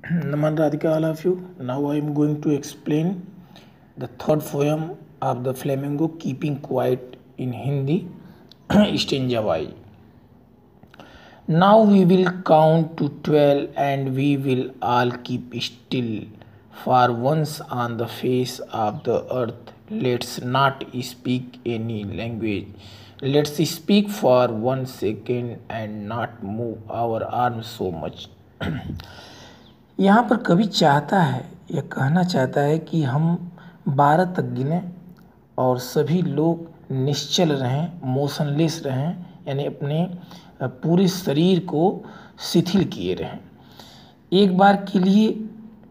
Naman Radhika, all of you. Now I am going to explain the third poem of the Flamingo, Keeping Quiet in Hindi, stanza wise. Now we will count to 12 and we will all keep still. For once on the face of the earth, let's not speak any language. Let's speak for 1 second and not move our arms so much. यहाँ पर कवि चाहता है या कहना चाहता है कि हम 12 तक गिने और सभी लोग निश्चल रहें, मोशनलेस रहें, यानी अपने पूरे शरीर को शिथिल किए रहें। एक बार के लिए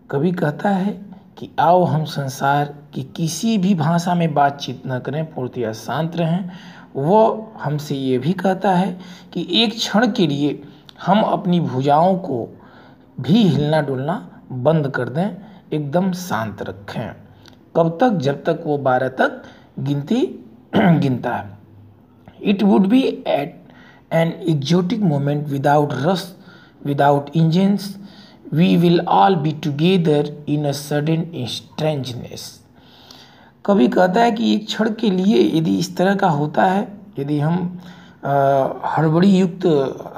कवि कहता है कि आओ हम संसार की किसी भी भाषा में बातचीत न करें, पूर्णतः शांत रहें। वो हमसे ये भी कहता है कि एक क्षण के लिए हम अपनी भुजाओं को भी हिलना डुलना बंद कर दें, एकदम शांत रखें। कब तक? जब तक वो 12 तक गिनता है। It would be at an exotic moment without rush, without engines, we will all be together in a sudden strangeness. कभी कहता है कि एक क्षण के लिए यदि इस तरह का होता है, यदि हम हड़बड़ी युक्त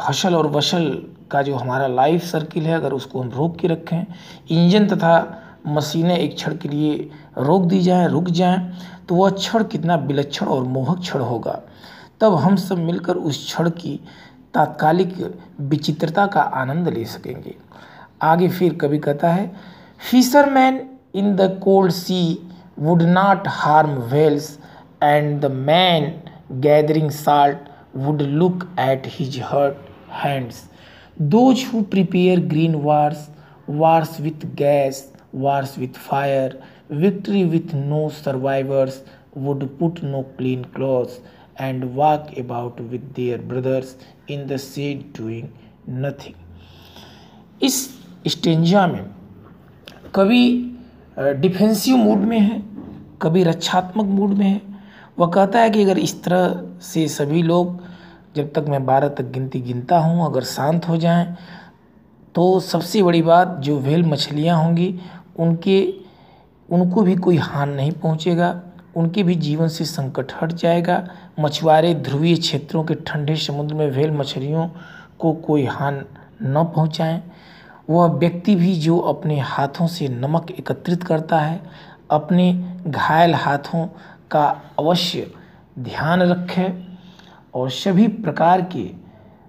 हशल और वशल का जो हमारा लाइफ सर्किल है, अगर उसको हम रोक के रखें, इंजन तथा मशीनें एक क्षण के लिए रोक दी जाएं, रुक जाएं, तो वह क्षण कितना विलक्षण और मोहक क्षण होगा। तब हम सब मिलकर उस क्षण की तात्कालिक विचित्रता का आनंद ले सकेंगे। आगे फिर कभी कहता है, fisherman in the cold sea would not harm whales and the man gathering salt would look at his hurt hands. Those who prepare green wars, wars with gas, wars with fire, victory with no survivors, would put no clean clothes and walk about with their brothers in the shade doing nothing. इस stanza में कवि defensive mood में है, कभी रक्षात्मक mood में है। वह कहता है कि अगर इस तरह से सभी लोग, जब तक मैं 12 तक गिनता हूँ, अगर शांत हो जाएं, तो सबसे बड़ी बात, जो व्हेल मछलियाँ होंगी उनको भी कोई हानि नहीं पहुँचेगा, उनके भी जीवन से संकट हट जाएगा। मछुआरे ध्रुवीय क्षेत्रों के ठंडे समुद्र में व्हेल मछलियों को कोई हानि न पहुँचाएं। वह व्यक्ति भी जो अपने हाथों से नमक एकत्रित करता है, अपने घायल हाथों का अवश्य ध्यान रखे और सभी प्रकार की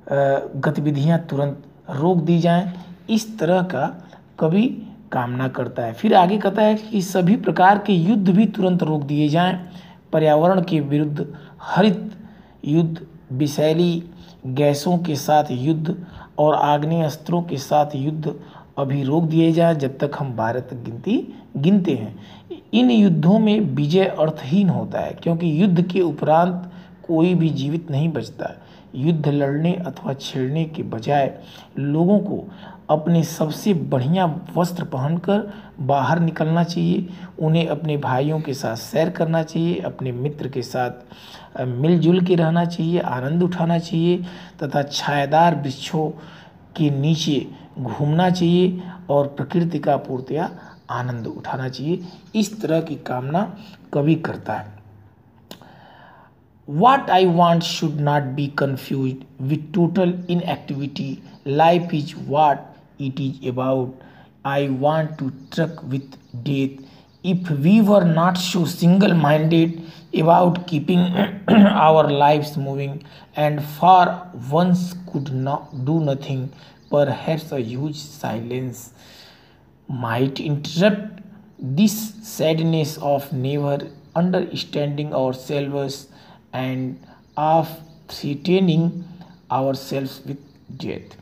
गतिविधियां तुरंत रोक दी जाएं। इस तरह का कवि कामना करता है। फिर आगे कहता है कि सभी प्रकार के युद्ध भी तुरंत रोक दिए जाएं। पर्यावरण के विरुद्ध हरित युद्ध, विषैली गैसों के साथ युद्ध और आग्नेय अस्त्रों के साथ युद्ध अभी रोक दिए जाएं, जब तक हम 12 तक गिनते हैं। इन युद्धों में विजय अर्थहीन होता है, क्योंकि युद्ध के उपरांत कोई भी जीवित नहीं बचता। युद्ध लड़ने अथवा छेड़ने के बजाय लोगों को अपने सबसे बढ़िया वस्त्र पहनकर बाहर निकलना चाहिए। उन्हें अपने भाइयों के साथ सैर करना चाहिए, अपने मित्र के साथ मिलजुल के रहना चाहिए, आनंद उठाना चाहिए तथा छायादार वृक्षों के नीचे घूमना चाहिए और प्रकृति का पूर्णतया आनंद उठाना चाहिए। इस तरह की कामना कवि करता है। What I want should not be confused with total inactivity. Life is what it is about. I want to truck with death. If we were not so single-minded about keeping our lives moving and for once could not do nothing, perhaps a huge silence might interrupt this sadness of never understanding ourselves and of threatening ourselves with death.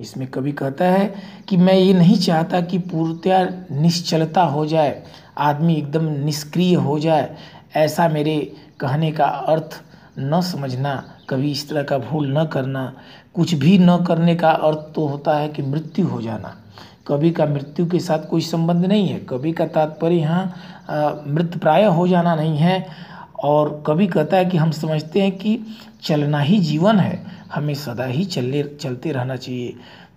इसमें कवि कहता है कि मैं ये नहीं चाहता कि पूर्णतया निश्चलता हो जाए, आदमी एकदम निष्क्रिय हो जाए। ऐसा मेरे कहने का अर्थ न समझना, कभी इस तरह का भूल न करना। कुछ भी न करने का अर्थ तो होता है कि मृत्यु हो जाना। कवि का मृत्यु के साथ कोई संबंध नहीं है। कवि का तात्पर्य यहाँ मृतप्राय हो जाना नहीं है। और कवि कहता है कि हम समझते हैं कि चलना ही जीवन है, हमें सदा ही चलते रहना चाहिए।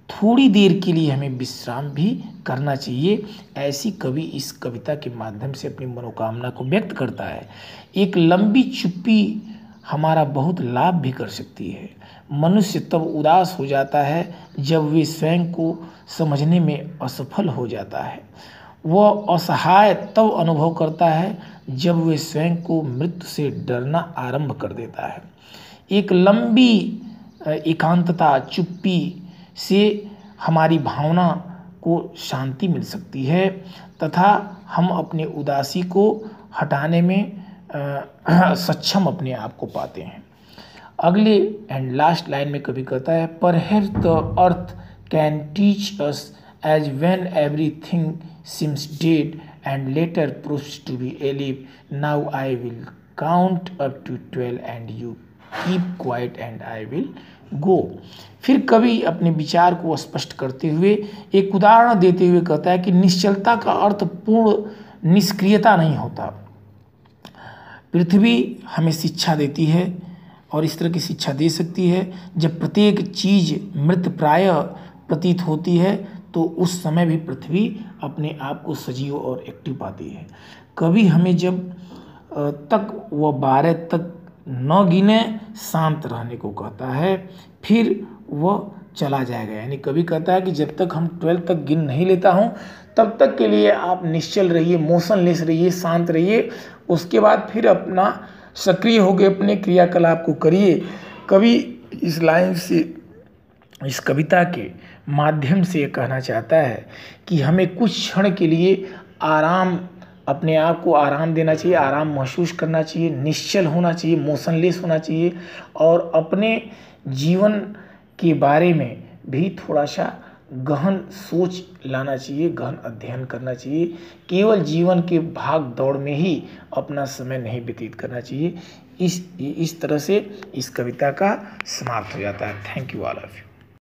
थोड़ी देर के लिए हमें विश्राम भी करना चाहिए। ऐसी कवि इस कविता के माध्यम से अपनी मनोकामना को व्यक्त करता है। एक लंबी चुप्पी हमारा बहुत लाभ भी कर सकती है। मनुष्य तब उदास हो जाता है जब वे स्वयं को समझने में असफल हो जाता है। वह असहाय तब अनुभव करता है जब वे स्वयं को मृत्यु से डरना आरंभ कर देता है। एक लंबी एकांतता, चुप्पी से हमारी भावना को शांति मिल सकती है तथा हम अपने उदासी को हटाने में सक्षम अपने आप को पाते हैं। अगले एंड लास्ट लाइन में कवि कहता है, perhaps the earth can teach us as when everything seems dead and later proves to be alive. Now I will count up to 12 and you keep quiet and I will go. फिर कवि अपने विचार को स्पष्ट करते हुए एक उदाहरण देते हुए कहता है कि निश्चलता का अर्थ पूर्ण निष्क्रियता नहीं होता। पृथ्वी हमें शिक्षा देती है और इस तरह की शिक्षा दे सकती है, जब प्रत्येक चीज़ मृतप्राय प्रतीत होती है तो उस समय भी पृथ्वी अपने आप को सजीव और एक्टिव पाती है। कवि हमें जब तक वह 12 तक न गिने शांत रहने को कहता है, फिर वह चला जाएगा। यानी कवि कहता है कि जब तक हम 12 तक गिन नहीं लेता हूँ तब तक के लिए आप निश्चल रहिए, मोशनलेस रहिए, शांत रहिए। उसके बाद फिर अपना सक्रिय होकर अपने क्रियाकलाप को करिए। कवि इस लाइन से, इस कविता के माध्यम से ये कहना चाहता है कि हमें कुछ क्षण के लिए आराम, अपने आप को आराम देना चाहिए, आराम महसूस करना चाहिए, निश्चल होना चाहिए, मोशनलेस होना चाहिए और अपने जीवन के बारे में भी थोड़ा सा गहन सोच लाना चाहिए, गहन अध्ययन करना चाहिए। केवल जीवन के भाग दौड़ में ही अपना समय नहीं व्यतीत करना चाहिए। इस तरह से इस कविता का समाप्त हो जाता है। Thank you all of you.